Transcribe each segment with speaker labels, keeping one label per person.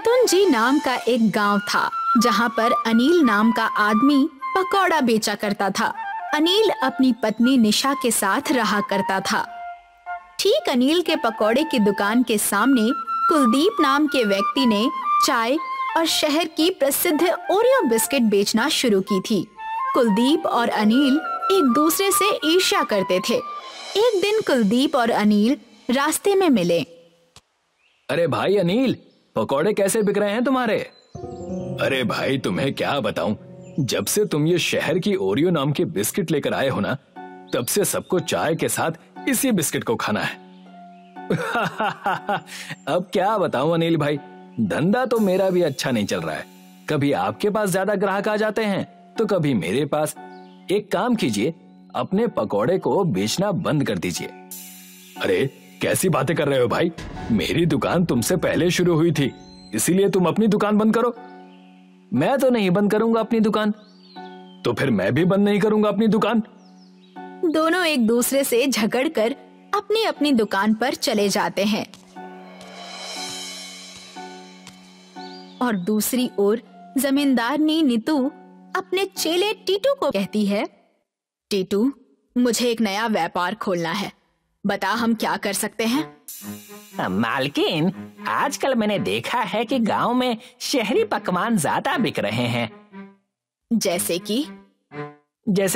Speaker 1: शेतुंजी नाम का एक गांव था जहां पर अनिल नाम का आदमी पकौड़ा बेचा करता था। अनिल अपनी पत्नी निशा के साथ रहा करता था। ठीक अनिल के पकौड़े की दुकान के सामने कुलदीप नाम के व्यक्ति ने चाय और शहर की प्रसिद्ध ओरियो बिस्किट बेचना शुरू की थी। कुलदीप और अनिल एक दूसरे से ईर्ष्या करते थे। एक दिन कुलदीप और अनिल रास्ते में मिले।
Speaker 2: अरे भाई अनिल, पकौड़े कैसे बिक रहे हैं तुम्हारे? अरे भाई तुम्हें क्या बताऊं, जब से तुम ये शहर की ओरियो नाम के बिस्किट लेकर आए हो ना, तब से सबको चाय के साथ इसी बिस्किट को खाना है। अब क्या बताऊं अनिल भाई, धंधा तो मेरा भी अच्छा नहीं चल रहा है। कभी आपके पास ज्यादा ग्राहक आ जाते हैं तो कभी मेरे पास। एक काम कीजिए, अपने पकौड़े को बेचना बंद कर दीजिए। अरे कैसी बातें कर रहे हो भाई, मेरी दुकान तुमसे पहले शुरू हुई थी, इसीलिए तुम अपनी दुकान बंद करो। मैं तो नहीं बंद करूंगा अपनी दुकान। तो फिर मैं भी बंद नहीं करूंगा अपनी दुकान।
Speaker 1: दोनों एक दूसरे से झगड़कर अपनी अपनी दुकान पर चले जाते हैं। और दूसरी ओर जमींदारनी नीतू अपने चेले टीटू को कहती है, टीटू, मुझे एक नया व्यापार खोलना है, बता हम क्या कर सकते हैं?
Speaker 3: मालकिन, आजकल मैंने देखा है कि गांव में शहरी पकवान ज्यादा बिक रहे हैं। जैसे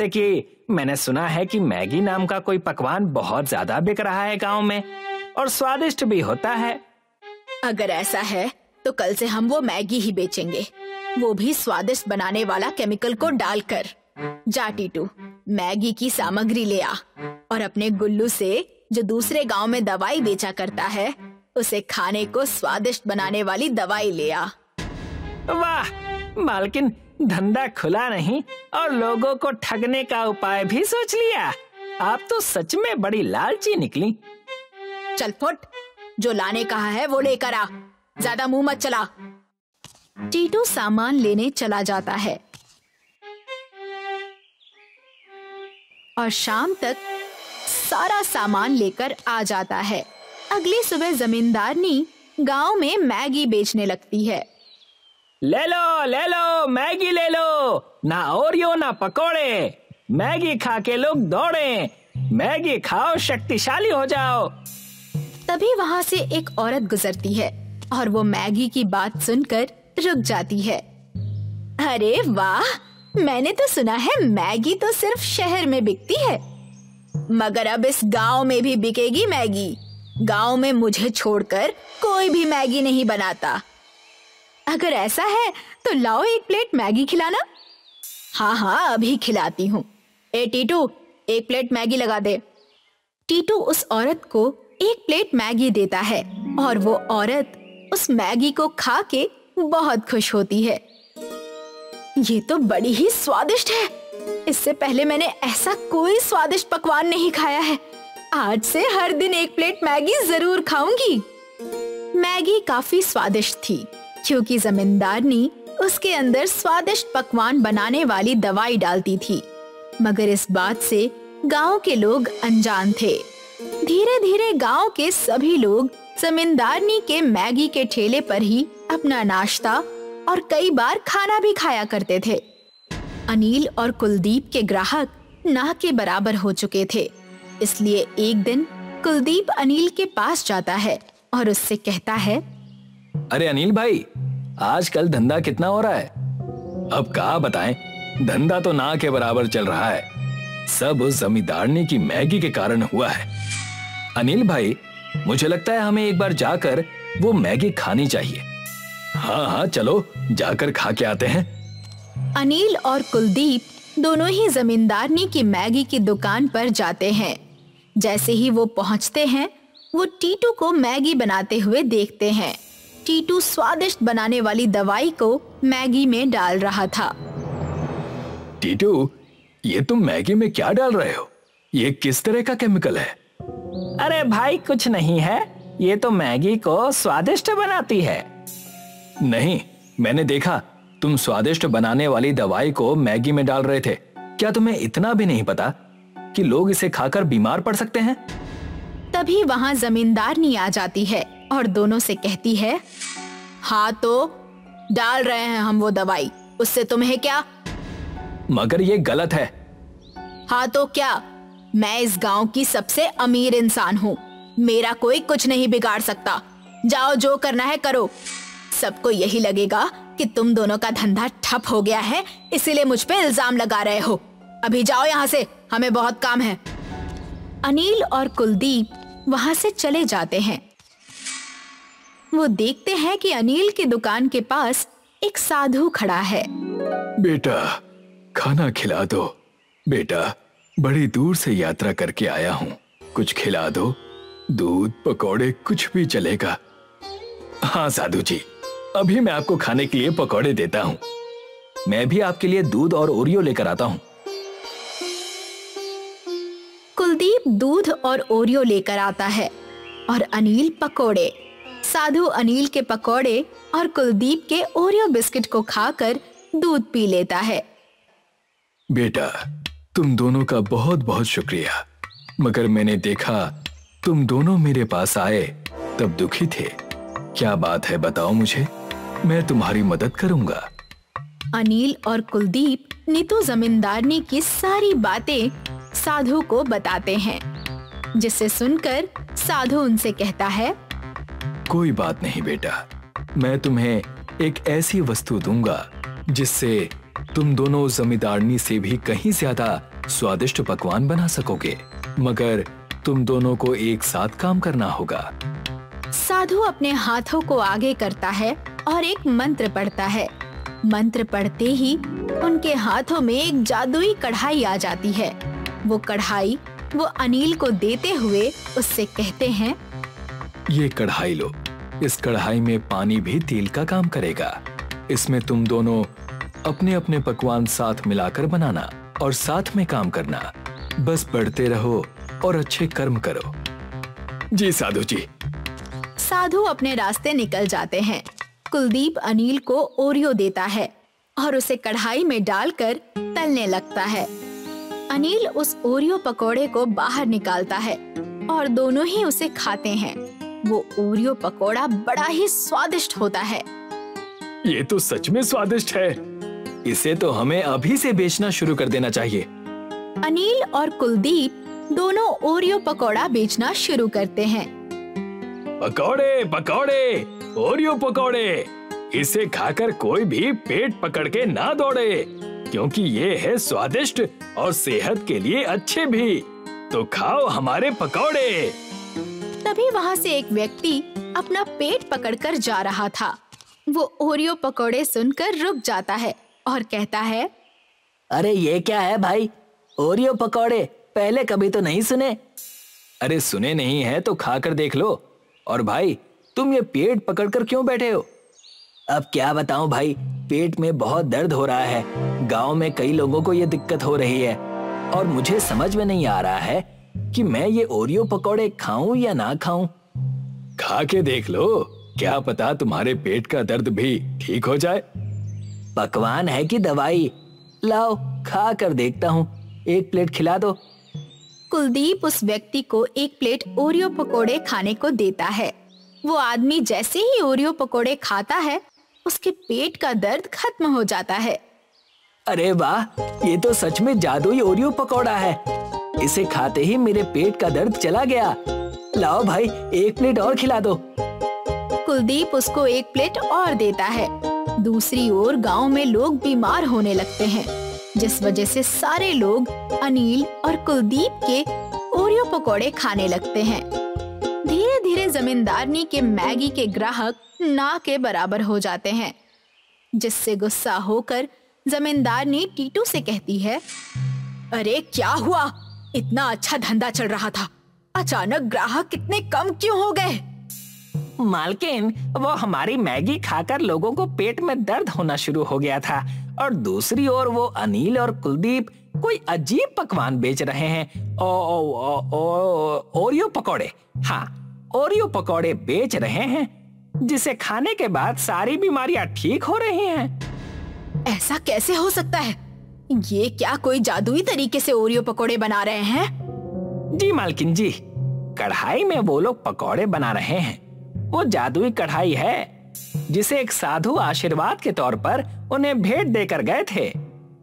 Speaker 3: कि मैंने सुना है कि मैगी नाम का कोई पकवान बहुत ज्यादा बिक रहा है गांव में, और स्वादिष्ट भी होता है।
Speaker 1: अगर ऐसा है तो कल से हम वो मैगी ही बेचेंगे, वो भी स्वादिष्ट बनाने वाला केमिकल को डालकर। जा टीटू, मैगी की सामग्री ले आ और अपने गुल्लू से जो दूसरे गांव में दवाई बेचा करता है, उसे खाने को स्वादिष्ट बनाने वाली दवाई ले आ।
Speaker 3: वाह मालकिन, धंधा खुला नहीं और लोगों को ठगने का उपाय भी सोच लिया। आप तो सच में बड़ी लालची निकली।
Speaker 1: चल फुट, जो लाने कहा है वो लेकर आ, ज्यादा मुंह मत चला। टीटू सामान लेने चला जाता है और शाम तक सारा सामान लेकर आ जाता है। अगली सुबह जमींदारनी गांव में मैगी बेचने लगती है।
Speaker 3: ले लो मैगी ले लो, ना ओरियो ना पकोड़े, मैगी खा के लोग दौड़े, मैगी खाओ शक्तिशाली हो जाओ।
Speaker 1: तभी वहाँ से एक औरत गुजरती है और वो मैगी की बात सुनकर रुक जाती है। अरे वाह, मैंने तो सुना है मैगी तो सिर्फ शहर में बिकती है, मगर अब इस गांव में भी बिकेगी मैगी। गांव में मुझे छोड़कर कोई भी मैगी नहीं बनाता। अगर ऐसा है तो लाओ एक प्लेट मैगी खिलाना। हाँ, अभी खिलाती हूँ। ए टीटू, एक प्लेट मैगी लगा दे। टीटू उस औरत को एक प्लेट मैगी देता है और वो औरत उस मैगी को खा के बहुत खुश होती है। ये तो बड़ी ही स्वादिष्ट है, इससे पहले मैंने ऐसा कोई स्वादिष्ट पकवान नहीं खाया है। आज से हर दिन एक प्लेट मैगी जरूर खाऊंगी। मैगी काफी स्वादिष्ट थी क्योंकि जमींदारनी उसके अंदर स्वादिष्ट पकवान बनाने वाली दवाई डालती थी, मगर इस बात से गांव के लोग अनजान थे। धीरे धीरे गांव के सभी लोग जमींदारनी के मैगी के ठेले पर ही अपना नाश्ता और कई बार खाना भी खाया करते थे। अनिल और कुलदीप के ग्राहक ना के बराबर हो चुके थे, इसलिए एक दिन कुलदीप अनिल के पास जाता है और उससे कहता है,
Speaker 2: अरे अनिल भाई, आजकल धंधा कितना हो रहा है? अब क्या बताएं, धंधा तो ना के बराबर चल रहा है। सब उस जमींदारनी की मैगी के कारण हुआ है। अनिल भाई, मुझे लगता है हमें एक बार जाकर वो मैगी खानी चाहिए। हाँ, चलो जाकर खा के आते हैं।
Speaker 1: अनिल और कुलदीप दोनों ही जमींदारनी की मैगी की दुकान पर जाते हैं। जैसे ही वो पहुंचते हैं, वो टीटू को मैगी बनाते हुए देखते हैं। टीटू स्वादिष्ट बनाने वाली दवाई को मैगी में डाल रहा था।
Speaker 2: टीटू, ये तुम मैगी में क्या डाल रहे हो? ये किस तरह का केमिकल है?
Speaker 3: अरे भाई, कुछ नहीं है, ये तो मैगी को स्वादिष्ट बनाती है।
Speaker 2: नहीं, मैंने देखा तुम स्वादिष्ट बनाने वाली दवाई को मैगी में डाल रहे थे। क्या तुम्हें इतना भी नहीं पता कि लोग इसे खाकर बीमार पड़ सकते हैं?
Speaker 1: तभी वहाँ जमींदारनी आ जाती है और दोनों से कहती है, हाँ तो डाल रहे हैं हम वो दवाई, उससे तुम्हें क्या?
Speaker 2: मगर ये गलत है।
Speaker 1: हाँ तो क्या? मैं इस गांव की सबसे अमीर इंसान हूँ, मेरा कोई कुछ नहीं बिगाड़ सकता। जाओ, जो करना है करो। सबको यही लगेगा कि तुम दोनों का धंधा ठप हो गया है, इसीलिए मुझ पे इल्जाम लगा रहे हो। अभी जाओ यहाँ से, हमें बहुत काम है। अनिल और कुलदीप वहां से चले जाते हैं। वो देखते हैं कि अनिल की दुकान के पास एक साधु खड़ा है।
Speaker 2: बेटा, खाना खिला दो। बेटा, बड़ी दूर से यात्रा करके आया हूँ, कुछ खिला दो। दूध, पकौड़े, कुछ भी चलेगा। हाँ साधु जी, अभी मैं आपको खाने के लिए पकौड़े देता हूँ। मैं भी आपके लिए दूध और ओरियो लेकर आता हूँ।
Speaker 1: कुलदीप दूध और ओरियो लेकर आता है और अनिल पकोड़े। साधु अनिल के पकोड़े और कुलदीप के ओरियो बिस्किट को खाकर दूध पी लेता है।
Speaker 2: बेटा, तुम दोनों का बहुत बहुत शुक्रिया, मगर मैंने देखा तुम दोनों मेरे पास आए तब दुखी थे। क्या बात है बताओ मुझे, मैं तुम्हारी मदद करूंगा।
Speaker 1: अनिल और कुलदीप नीतू जमींदारनी की सारी बातें साधु को बताते हैं, जिसे सुनकर साधु उनसे कहता है,
Speaker 2: कोई बात नहीं बेटा, मैं तुम्हें एक ऐसी वस्तु दूंगा जिससे तुम दोनों जमींदारनी से भी कहीं ज्यादा स्वादिष्ट पकवान बना सकोगे, मगर तुम दोनों को एक साथ काम करना होगा।
Speaker 1: साधु अपने हाथों को आगे करता है और एक मंत्र पढ़ता है। मंत्र पढ़ते ही उनके हाथों में एक जादुई कढ़ाई आ जाती है। वो कढ़ाई वो अनिल को देते हुए उससे कहते हैं,
Speaker 2: ये कढ़ाई लो, इस कढ़ाई में पानी भी तेल का काम करेगा। इसमें तुम दोनों अपने अपने पकवान साथ मिलाकर बनाना और साथ में काम करना। बस बढ़ते रहो और अच्छे कर्म करो। जी साधु जी।
Speaker 1: साधु अपने रास्ते निकल जाते हैं। कुलदीप अनिल को ओरियो देता है और उसे कढ़ाई में डालकर तलने लगता है। अनिल उस ओरियो पकोड़े को बाहर निकालता है और दोनों ही उसे खाते हैं। वो ओरियो पकोड़ा बड़ा ही स्वादिष्ट होता है।
Speaker 2: ये तो सच में स्वादिष्ट है, इसे तो हमें अभी से बेचना शुरू कर देना चाहिए।
Speaker 1: अनिल और कुलदीप दोनों ओरियो पकोड़ा बेचना शुरू करते हैं।
Speaker 2: पकौड़े पकौड़े, ओरियो पकौड़े, इसे खाकर कोई भी पेट पकड़ के ना दौड़े, क्योंकि ये है स्वादिष्ट और सेहत के लिए अच्छे भी। तो खाओ हमारे पकौड़े।
Speaker 1: तभी वहाँ से एक व्यक्ति अपना पेट पकड़कर जा रहा था। वो ओरियो पकौड़े सुनकर रुक जाता है और कहता है,
Speaker 3: अरे ये क्या है भाई, ओरियो पकौड़े पहले कभी तो नहीं सुने।
Speaker 2: अरे सुने नहीं है तो खाकर देख लो। और भाई, तुम ये पेट पकड़कर क्यों बैठे हो?
Speaker 3: अब क्या बताऊं भाई, पेट में बहुत दर्द हो रहा है। गांव में कई लोगों को ये दिक्कत हो रही है और मुझे समझ में नहीं आ रहा है कि मैं ये ओरियो पकौड़े खाऊं या ना खाऊं।
Speaker 2: खा के देख लो, क्या पता तुम्हारे पेट का दर्द भी ठीक हो जाए।
Speaker 3: पकवान है कि दवाई? लाओ खा कर देखता हूँ, एक प्लेट खिला दो।
Speaker 1: कुलदीप उस व्यक्ति को एक प्लेट ओरियो पकोड़े खाने को देता है। वो आदमी जैसे ही ओरियो पकोड़े खाता है, उसके पेट का दर्द खत्म हो जाता है।
Speaker 3: अरे वाह, ये तो सच में जादुई ओरियो पकोड़ा है। इसे खाते ही मेरे पेट का दर्द चला गया। लाओ भाई, एक प्लेट और खिला दो।
Speaker 1: कुलदीप उसको एक प्लेट और देता है। दूसरी ओर गांव में लोग बीमार होने लगते हैं, जिस वजह से सारे लोग अनिल और कुलदीप के ओरियो पकोड़े खाने लगते हैं। धीरे धीरे जमींदारनी के मैगी के ग्राहक ना के बराबर हो जाते हैं, जिससे गुस्सा होकर जमींदारनी टीटू से कहती है, अरे क्या हुआ, इतना अच्छा धंधा चल रहा था, अचानक ग्राहक कितने कम क्यों हो गए?
Speaker 3: मालकिन, वो हमारी मैगी खाकर लोगों को पेट में दर्द होना शुरू हो गया था और दूसरी ओर वो अनिल और कुलदीप कोई अजीब पकवान बेच रहे हैं। ओरियो पकौड़े। हाँ, ओरियो पकौड़े बेच रहे हैं, जिसे खाने के बाद सारी बीमारियां ठीक हो रही हैं।
Speaker 1: ऐसा कैसे हो सकता है? ये क्या कोई जादुई तरीके से ओरियो पकौड़े बना रहे हैं?
Speaker 3: जी मालकिन जी, कढ़ाई में वो लोग पकौड़े बना रहे हैं। वो जादुई कढ़ाई है, जिसे एक साधु आशीर्वाद के तौर पर उन्हें भेंट देकर गए थे।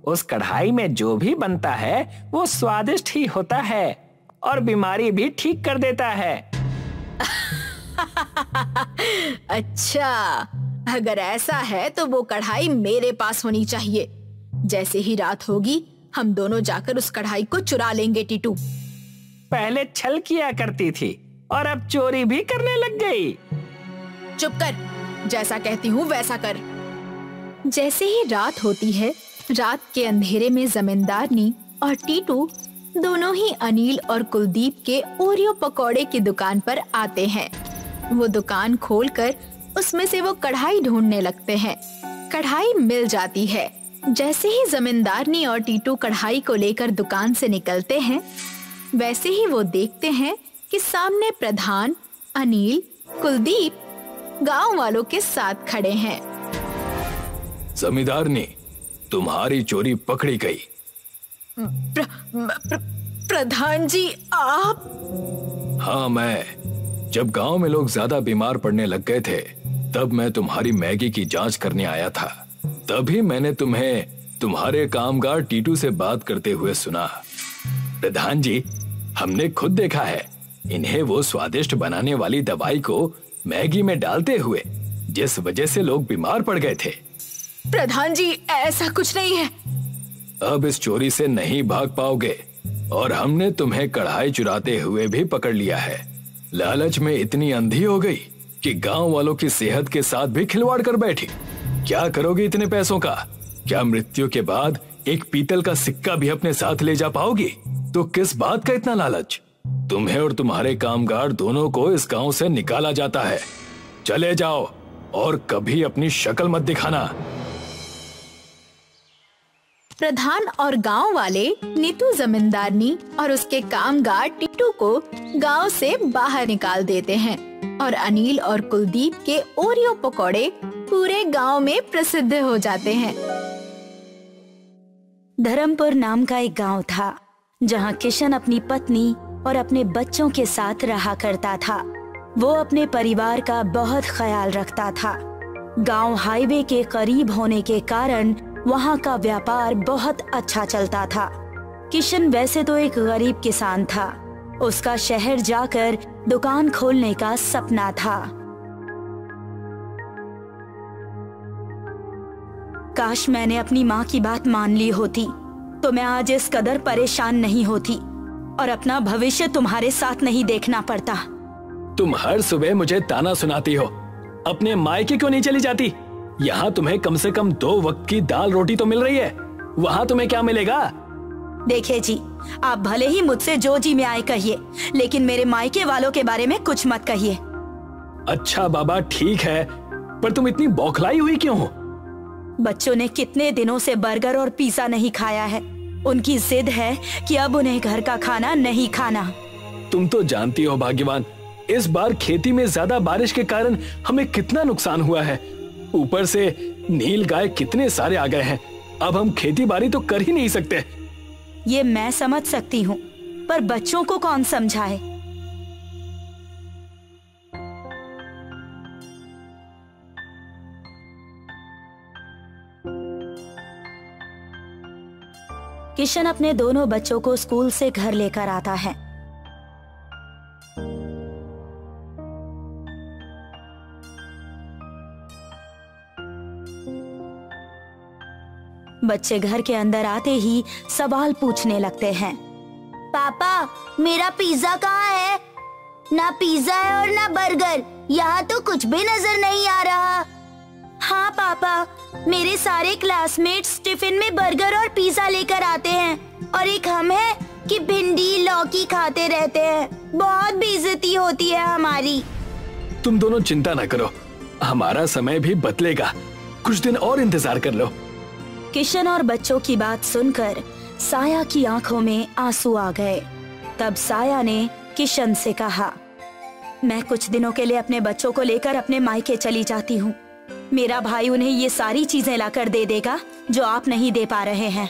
Speaker 3: उस कढ़ाई में जो भी बनता है वो स्वादिष्ट ही होता है और बीमारी भी ठीक कर देता है।
Speaker 1: अच्छा, अगर ऐसा है तो वो कढ़ाई मेरे पास होनी चाहिए। जैसे ही रात होगी हम दोनों जाकर उस कढ़ाई को चुरा लेंगे। टीटू
Speaker 3: पहले छल किया करती थी और अब चोरी भी करने लग गई।
Speaker 1: चुप कर, जैसा कहती हूँ वैसा कर। जैसे ही रात होती है, रात के अंधेरे में जमींदारनी और टीटू दोनों ही अनिल और कुलदीप के ओरियो पकौड़े की दुकान पर आते हैं। वो दुकान खोलकर उसमें से वो कढ़ाई ढूंढने लगते हैं। कढ़ाई मिल जाती है। जैसे ही जमींदारनी और टीटू कढ़ाई को लेकर दुकान से निकलते हैं, वैसे ही वो देखते हैं कि सामने प्रधान, अनिल, कुलदीप गांव वालों के साथ खड़े हैं।
Speaker 2: जमींदारनी, तुम्हारी चोरी पकड़ी गई।
Speaker 1: प्रधान जी, आप?
Speaker 2: हाँ, मैं। जब गांव में लोग ज्यादा बीमार पड़ने लग गए थे, तब मैं तुम्हारी मैगी की जांच करने आया था। तभी मैंने तुम्हें तुम्हारे कामगार टीटू से बात करते हुए सुना। प्रधान जी, हमने खुद देखा है इन्हें वो स्वादिष्ट बनाने वाली दवाई को मैगी में डालते हुए, जिस वजह से लोग बीमार पड़ गए थे।
Speaker 1: प्रधान जी, ऐसा कुछ नहीं है।
Speaker 2: अब इस चोरी से नहीं भाग पाओगे और हमने तुम्हें कढ़ाई चुराते हुए भी पकड़ लिया है। लालच में इतनी अंधी हो गई कि गांव वालों की सेहत के साथ भी खिलवाड़ कर बैठी। क्या करोगी इतने पैसों का? क्या मृत्यु के बाद एक पीतल का सिक्का भी अपने साथ ले जा पाओगी? तो किस बात का इतना लालच? तुम्हें और तुम्हारे कामगार दोनों को इस गांव से निकाला जाता है। चले जाओ और कभी अपनी शक्ल मत दिखाना।
Speaker 1: प्रधान और गांव वाले नीतू जमींदारनी और उसके कामगार टीटू को गांव से बाहर निकाल देते हैं और अनिल और कुलदीप के ओरियो पकौड़े पूरे गांव में प्रसिद्ध हो जाते हैं।
Speaker 4: धर्मपुर नाम का एक गांव था जहां किशन अपनी पत्नी और अपने बच्चों के साथ रहा करता था। वो अपने परिवार का बहुत ख्याल रखता था। गांव हाईवे के करीब होने के कारण वहां का व्यापार बहुत अच्छा चलता था। किशन वैसे तो एक गरीब किसान था। उसका शहर जाकर दुकान खोलने का सपना था। काश मैंने अपनी माँ की बात मान ली होती तो मैं आज इस कदर परेशान नहीं होती और अपना भविष्य तुम्हारे साथ नहीं देखना पड़ता।
Speaker 2: तुम हर सुबह मुझे ताना सुनाती हो। अपने मायके क्यों नहीं चली जाती? यहाँ तुम्हें कम से कम 2 वक्त की दाल रोटी तो मिल रही है। वहाँ तुम्हें क्या मिलेगा?
Speaker 4: देखिए जी, आप भले ही मुझसे जो जी में आए कहिए, लेकिन मेरे मायके वालों के बारे में कुछ मत कहिए।
Speaker 2: अच्छा बाबा, ठीक है, पर तुम इतनी बौखलाई हुई क्यों हो?
Speaker 4: बच्चों ने कितने दिनों से बर्गर और पिज्जा नहीं खाया है। उनकी जिद है कि अब उन्हें घर का खाना नहीं खाना।
Speaker 2: तुम तो जानती हो भाग्यवान, इस बार खेती में ज्यादा बारिश के कारण हमें कितना नुकसान हुआ है। ऊपर से नील गाय कितने सारे आ गए हैं। अब हम खेती बाड़ी तो कर ही नहीं सकते।
Speaker 4: ये मैं समझ सकती हूँ, पर बच्चों को कौन समझाए? किशन अपने दोनों बच्चों को स्कूल से घर लेकर आता है। बच्चे घर के अंदर आते ही सवाल पूछने लगते हैं।
Speaker 5: पापा, मेरा पिज्जा कहाँ है? ना पिज्जा है और ना बर्गर। यहाँ तो कुछ भी नजर नहीं आ रहा।
Speaker 4: हाँ पापा, मेरे सारे क्लासमेट्स टिफिन में बर्गर और पिज्जा लेकर आते हैं और एक हम है कि भिंडी लौकी खाते रहते हैं। बहुत बेइज्जती होती है हमारी।
Speaker 2: तुम दोनों चिंता न करो, हमारा समय भी बदलेगा। कुछ दिन और इंतजार कर लो।
Speaker 4: किशन और बच्चों की बात सुनकर साया की आंखों में आंसू आ गए। तब साया ने किशन से कहा, मैं कुछ दिनों के लिए अपने बच्चों को लेकर अपने मायके चली जाती हूँ। मेरा भाई उन्हें ये सारी चीजें लाकर दे देगा जो आप नहीं दे पा रहे हैं।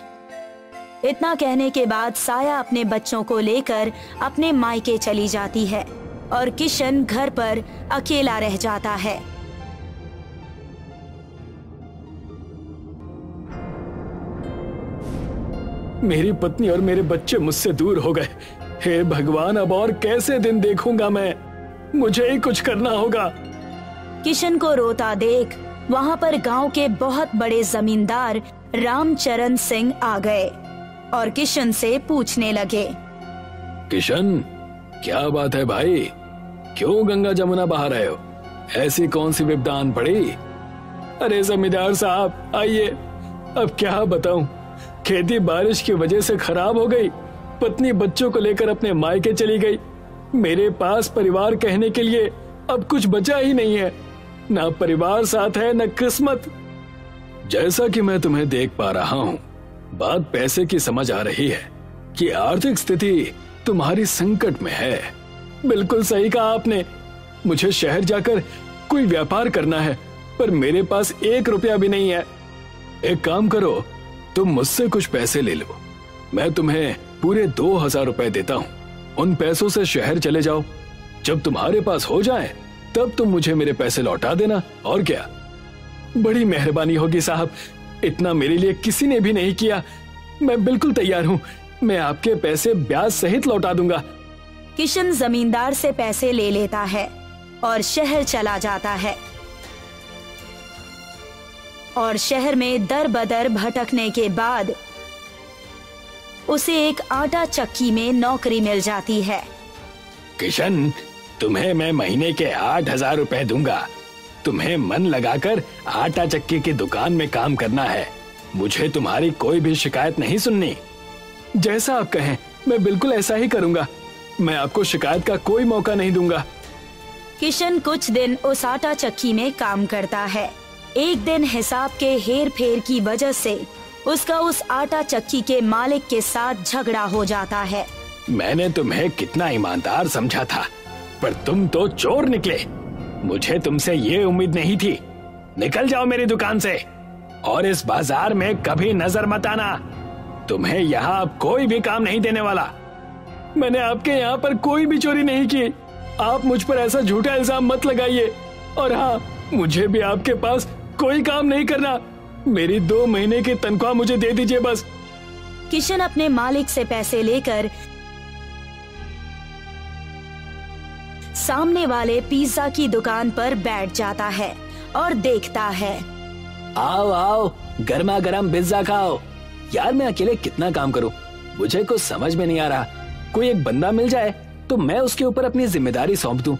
Speaker 4: इतना कहने के बाद साया अपने बच्चों को लेकर अपने मायके चली जाती है और किशन घर पर अकेला रह जाता है।
Speaker 2: मेरी पत्नी और मेरे बच्चे मुझसे दूर हो गए। हे भगवान, अब और कैसे दिन देखूंगा मैं? मुझे ही कुछ करना होगा।
Speaker 4: किशन को रोता देख वहाँ पर गांव के बहुत बड़े जमींदार रामचरण सिंह आ गए और किशन से पूछने लगे।
Speaker 2: किशन, क्या बात है भाई? क्यों गंगा जमुना बहा रहे हो? ऐसी कौन सी विपदा आन पड़ी? अरे जमींदार साहब आइए, अब क्या बताऊं, खेती बारिश की वजह से खराब हो गई। पत्नी बच्चों को लेकर अपने मायके चली गई। मेरे पास परिवार कहने के लिए अब कुछ बचा ही नहीं है। ना परिवार साथ है, ना किस्मत। जैसा कि मैं तुम्हें देख पा रहा हूँ, बात पैसे की समझ आ रही है कि आर्थिक स्थिति तुम्हारी संकट में है। बिल्कुल सही कहा आपने। मुझे शहर जाकर कोई व्यापार करना है, पर मेरे पास 1 रुपया भी नहीं है। एक काम करो, तुम मुझसे कुछ पैसे ले लो। मैं तुम्हें पूरे 2000 रुपए देता हूँ। उन पैसों से शहर चले जाओ। जब तुम्हारे पास हो जाए तब तुम मुझे मेरे पैसे लौटा देना। और क्या? बड़ी मेहरबानी होगी साहब, इतना मेरे लिए किसी ने भी नहीं किया। मैं बिल्कुल तैयार हूँ। मैं आपके पैसे ब्याज सहित लौटा दूंगा।
Speaker 4: किशन जमींदार से पैसे ले लेता है और शहर चला जाता है और शहर में दर बदर भटकने के बाद उसे एक आटा चक्की में नौकरी मिल जाती है।
Speaker 2: किशन, तुम्हें मैं महीने के 8000 रुपए दूंगा। तुम्हें मन लगाकर आटा चक्की की दुकान में काम करना है। मुझे तुम्हारी कोई भी शिकायत नहीं सुननी। जैसा आप कहें, मैं बिल्कुल ऐसा ही करूंगा। मैं आपको शिकायत का कोई मौका नहीं दूंगा।
Speaker 4: किशन कुछ दिन उस आटा चक्की में काम करता है। एक दिन हिसाब के हेर फेर की वजह से उसका उस आटा चक्की के मालिक के साथ झगड़ा हो जाता है।
Speaker 2: मैंने तुम्हें कितना ईमानदार समझा था, पर तुम तो चोर निकले। मुझे तुमसे ये उम्मीद नहीं थी। निकल जाओ मेरी दुकान से और इस बाजार में कभी नजर मत आना। तुम्हें यहाँ अब कोई भी काम नहीं देने वाला। मैंने आपके यहाँ पर कोई भी चोरी नहीं की। आप मुझ पर ऐसा झूठा इल्जाम मत लगाइए। और हाँ, मुझे भी आपके पास कोई काम नहीं करना। मेरी 2 महीने की तनख्वाह मुझे दे दीजिए बस।
Speaker 4: किशन अपने मालिक से पैसे लेकर सामने वाले पिज्जा की दुकान पर बैठ जाता है और देखता है।
Speaker 3: आओ आओ, गर्मा गर्म पिज्जा खाओ। यार, मैं अकेले कितना काम करूं? मुझे कुछ समझ में नहीं आ रहा। कोई एक बंदा मिल जाए तो मैं उसके ऊपर अपनी जिम्मेदारी सौंप दूं।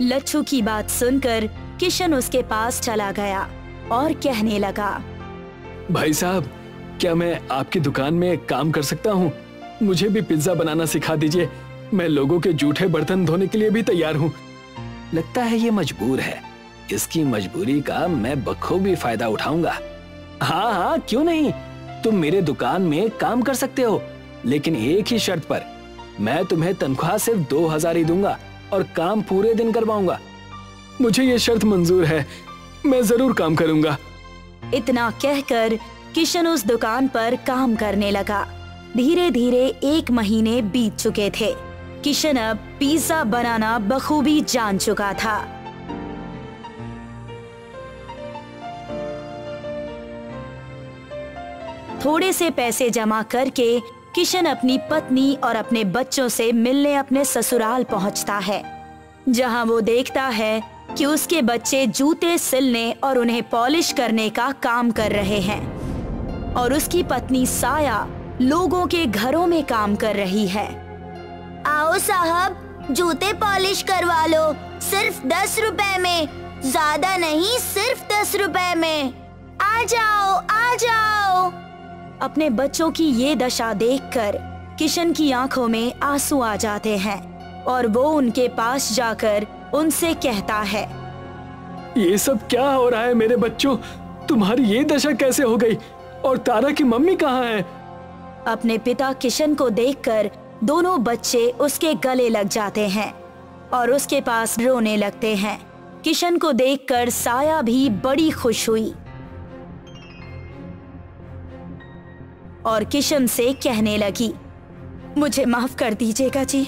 Speaker 4: लच्छू की बात सुनकर किशन उसके पास चला गया और कहने लगा,
Speaker 2: भाई साहब, क्या मैं आपकी दुकान में काम कर सकता हूँ? मुझे भी पिज्जा बनाना सिखा दीजिए। मैं लोगों के जूठे बर्तन धोने के लिए भी तैयार हूँ।
Speaker 3: लगता है ये मजबूर है। इसकी मजबूरी का मैं बखूबी फायदा उठाऊंगा। हाँ हाँ, क्यों नहीं। तुम मेरे दुकान में काम कर सकते हो, लेकिन एक ही शर्त पर। मैं तुम्हें तनख्वाह सिर्फ 2000 ही दूंगा और काम पूरे दिन करवाऊंगा।
Speaker 2: मुझे ये शर्त मंजूर है। मैं जरूर काम करूंगा।
Speaker 4: इतना कहकर किशन उस दुकान पर काम करने लगा। धीरे धीरे 1 महीने बीत चुके थे। किशन अब पिज्जा बनाना बखूबी जान चुका था। थोड़े से पैसे जमा करके किशन अपनी पत्नी और अपने बच्चों से मिलने अपने ससुराल पहुंचता है, जहां वो देखता है कि उसके बच्चे जूते सिलने और उन्हें पॉलिश करने का काम कर रहे हैं और उसकी पत्नी साया लोगों के घरों में काम कर रही है।
Speaker 5: आओ साहब, जूते पॉलिश करवा लो, सिर्फ 10 रुपए में। ज्यादा नहीं, सिर्फ 10 रुपए में। आ जाओ, आ जाओ।
Speaker 4: अपने बच्चों की ये दशा देखकर किशन की आंखों में आंसू आ जाते हैं और वो उनके पास जाकर उनसे कहता है,
Speaker 2: ये सब क्या हो रहा है मेरे बच्चों? तुम्हारी ये दशा कैसे हो गई? और तारा की मम्मी कहाँ है?
Speaker 4: अपने पिता किशन को देखकर दोनों बच्चे उसके गले लग जाते हैं और उसके पास रोने लगते हैं। किशन को देखकर साया भी बड़ी खुश हुई और किशन से कहने लगी, मुझे माफ कर दीजिएगा जी।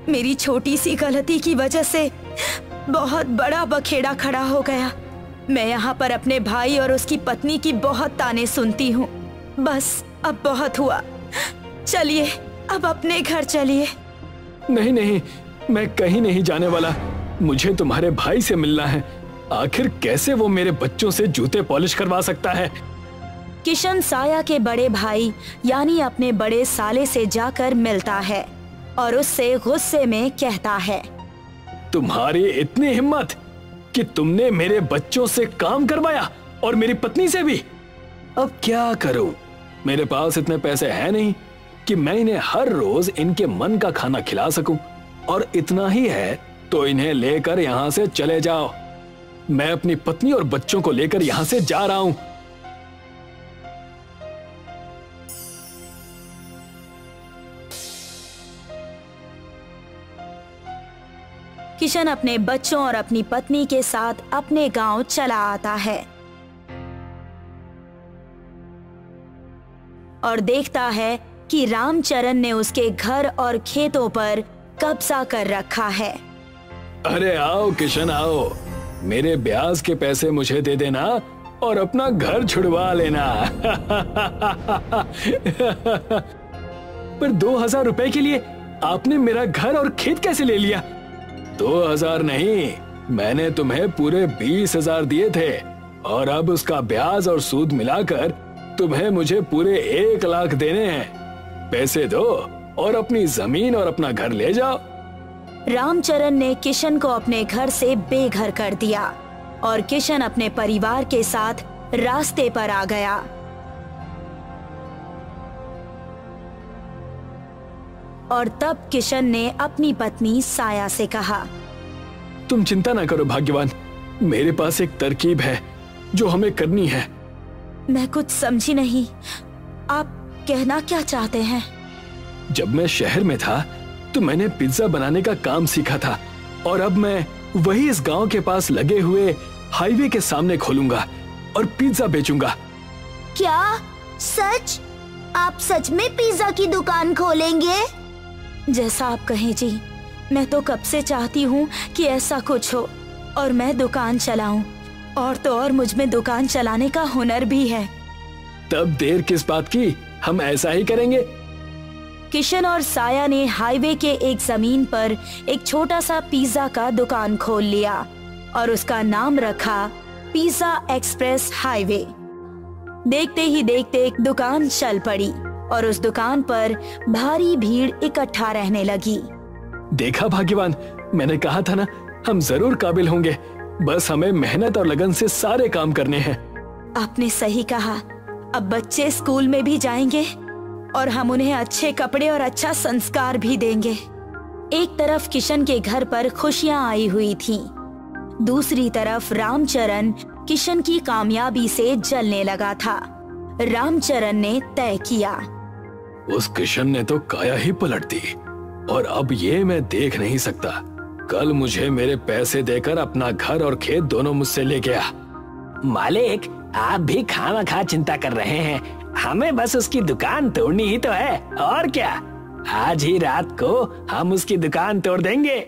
Speaker 4: मेरी छोटी सी गलती की वजह से बहुत बड़ा बखेड़ा खड़ा हो गया। मैं यहाँ पर अपने भाई और उसकी पत्नी की बहुत ताने सुनती हूँ। बस अब बहुत हुआ, चलिए अब अपने घर चलिए।
Speaker 2: नहीं नहीं, मैं कहीं नहीं जाने वाला। मुझे तुम्हारे भाई से मिलना है। आखिर कैसे वो मेरे बच्चों से जूते पॉलिश करवा सकता है?
Speaker 4: किशन साया के बड़े भाई यानी अपने बड़े साले से जाकर मिलता है और उससे गुस्से में कहता है,
Speaker 2: तुम्हारी इतनी हिम्मत कि तुमने मेरे बच्चों से काम करवाया और मेरी पत्नी से भी। अब क्या करूं? मेरे पास इतने पैसे हैं नहीं कि मैं इन्हें हर रोज इनके मन का खाना खिला सकूं, और इतना ही है तो इन्हें लेकर यहाँ से चले जाओ। मैं अपनी पत्नी और बच्चों को लेकर यहाँ से जा रहा हूं।
Speaker 4: किशन अपने बच्चों और अपनी पत्नी के साथ अपने गांव चला आता है और देखता है कि रामचरण ने उसके घर और खेतों पर कब्जा कर रखा है।
Speaker 2: अरे आओ किशन आओ, मेरे ब्याज के पैसे मुझे दे देना और अपना घर छुड़वा लेना। पर 2000 रुपए के लिए आपने मेरा घर और खेत कैसे ले लिया? 2000 नहीं, मैंने तुम्हें पूरे 20,000 दिए थे और अब उसका ब्याज और सूद मिलाकर तुम्हें मुझे पूरे 1 लाख देने हैं। पैसे दो और अपनी जमीन और अपना घर ले जाओ।
Speaker 4: रामचरण ने किशन को अपने घर से बेघर कर दिया और किशन अपने परिवार के साथ रास्ते पर आ गया। और तब किशन ने अपनी पत्नी साया से कहा,
Speaker 2: तुम चिंता ना करो भाग्यवान, मेरे पास एक तरकीब है जो हमें करनी है।
Speaker 4: मैं कुछ समझी नहीं, आप कहना क्या चाहते हैं?
Speaker 2: जब मैं शहर में था तो मैंने पिज्जा बनाने का काम सीखा था और अब मैं वही इस गांव के पास लगे हुए हाईवे के सामने खोलूंगा और पिज्जा बेचूंगा।
Speaker 5: क्या सच? आप सच में पिज्जा की दुकान खोलेंगे?
Speaker 4: जैसा आप कहें जी, मैं तो कब से चाहती हूँ कि ऐसा कुछ हो और मैं दुकान चलाऊं, और तो और मुझ में दुकान चलाने का हुनर भी है।
Speaker 2: तब देर किस बात की, हम ऐसा ही करेंगे।
Speaker 4: किशन और साया ने हाईवे के एक जमीन पर एक छोटा सा पिज्जा का दुकान खोल लिया और उसका नाम रखा पिज्जा एक्सप्रेस हाईवे। देखते ही देखते दुकान चल पड़ी और उस दुकान पर भारी भीड़ इकट्ठा रहने लगी।
Speaker 2: देखा भाग्यवान, मैंने कहा था ना, हम जरूर काबिल होंगे। बस हमें मेहनत और लगन से सारे काम करने हैं।
Speaker 4: आपने सही कहा। अब बच्चे स्कूल में भी जाएंगे और हम उन्हें अच्छे कपड़े और अच्छा संस्कार भी देंगे। एक तरफ किशन के घर पर खुशियां आई हुई थीं, दूसरी तरफ रामचरण किशन की कामयाबी से जलने लगा था। रामचरण ने तय किया,
Speaker 2: उस किशन ने तो काया ही पलट दी और अब ये मैं देख नहीं सकता। कल मुझे मेरे पैसे देकर अपना घर और खेत दोनों मुझसे ले गया।
Speaker 3: मालिक, आप भी खामखा चिंता कर रहे हैं। हमें बस उसकी दुकान तोड़नी ही तो है, और क्या। आज ही रात को हम उसकी दुकान तोड़ देंगे।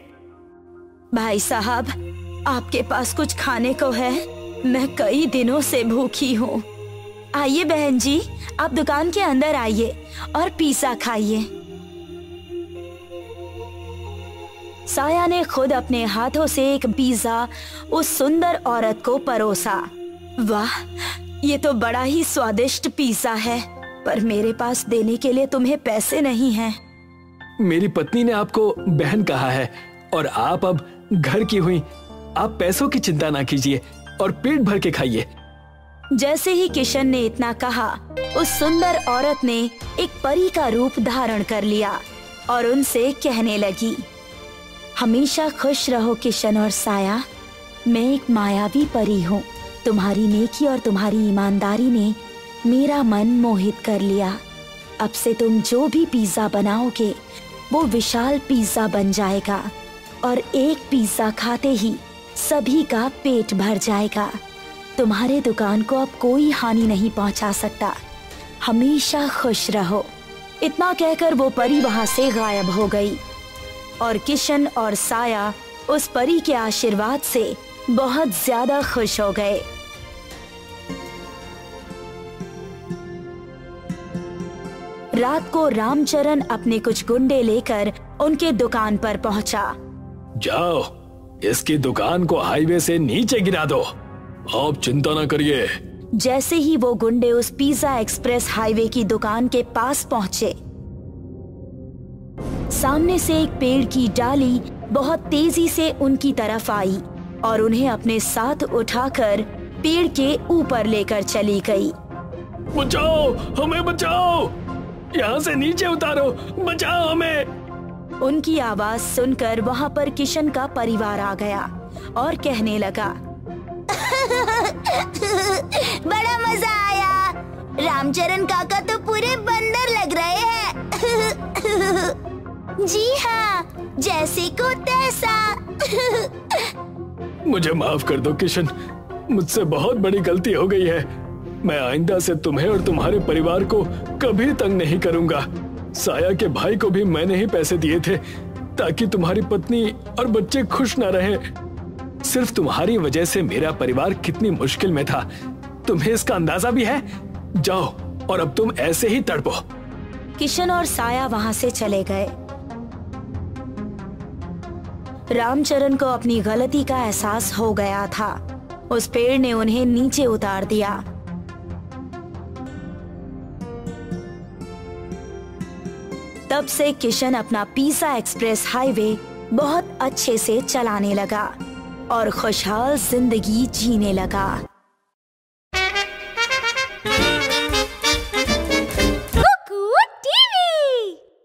Speaker 4: भाई साहब, आपके पास कुछ खाने को है? मैं कई दिनों से भूखी हूँ। आइए बहन जी, आप दुकान के अंदर आइए और पिज्जा खाइए। साया ने खुद अपने हाथों से एक पिज्जा उस सुंदर औरत को परोसा। वाह, ये तो बड़ा ही स्वादिष्ट पिज्जा है, पर मेरे पास देने के लिए तुम्हें पैसे नहीं हैं।
Speaker 2: मेरी पत्नी ने आपको बहन कहा है और आप अब घर की हुई। आप पैसों की चिंता ना कीजिए और पेट भर के खाइए।
Speaker 4: जैसे ही किशन ने इतना कहा, उस सुंदर औरत ने एक परी का रूप धारण कर लिया और उनसे कहने लगी, हमेशा खुश रहो किशन और साया। मैं एक मायावी परी हूँ। तुम्हारी नेकी और तुम्हारी ईमानदारी ने मेरा मन मोहित कर लिया। अब से तुम जो भी पिज्जा बनाओगे वो विशाल पिज्जा बन जाएगा और एक पिज्जा खाते ही सभी का पेट भर जाएगा। तुम्हारे दुकान को अब कोई हानि नहीं पहुंचा सकता। हमेशा खुश रहो। इतना कहकर वो परी वहां से गायब हो गई और किशन और साया उस परी के आशीर्वाद से बहुत ज्यादा खुश हो गए। रात को रामचरण अपने कुछ गुंडे लेकर उनके दुकान पर पहुंचा।
Speaker 2: जाओ, इसकी दुकान को हाईवे से नीचे गिरा दो। आप चिंता न करिए।
Speaker 4: जैसे ही वो गुंडे उस पिज्जा एक्सप्रेस हाईवे की दुकान के पास पहुंचे, सामने से एक पेड़ की डाली बहुत तेजी से उनकी तरफ आई और उन्हें अपने साथ उठाकर पेड़ के ऊपर लेकर चली गई।
Speaker 2: बचाओ, हमें बचाओ, यहाँ से नीचे उतारो, बचाओ हमें।
Speaker 4: उनकी आवाज सुनकर वहाँ पर किशन का परिवार आ गया और कहने लगा,
Speaker 5: बड़ा मजा आया। रामचरण काका तो पूरे बंदर लग रहे हैं। जी हाँ, जैसे को तैसा।
Speaker 2: मुझे माफ कर दो किशन, मुझसे बहुत बड़ी गलती हो गई है। मैं आइंदा से तुम्हें और तुम्हारे परिवार को कभी तंग नहीं करूंगा। साया के भाई को भी मैंने ही पैसे दिए थे ताकि तुम्हारी पत्नी और बच्चे खुश न रहें। सिर्फ तुम्हारी वजह से मेरा परिवार कितनी मुश्किल में था, तुम्हें इसका अंदाजा भी है? जाओ और अब तुम ऐसे ही तड़पो।
Speaker 4: किशन और साया वहाँ से चले गए। रामचरण को अपनी गलती का एहसास हो गया था। उस पेड़ ने उन्हें नीचे उतार दिया। तब से किशन अपना पिज्जा एक्सप्रेस हाईवे बहुत अच्छे से चलाने लगा और खुशहाल जिंदगी जीने लगा।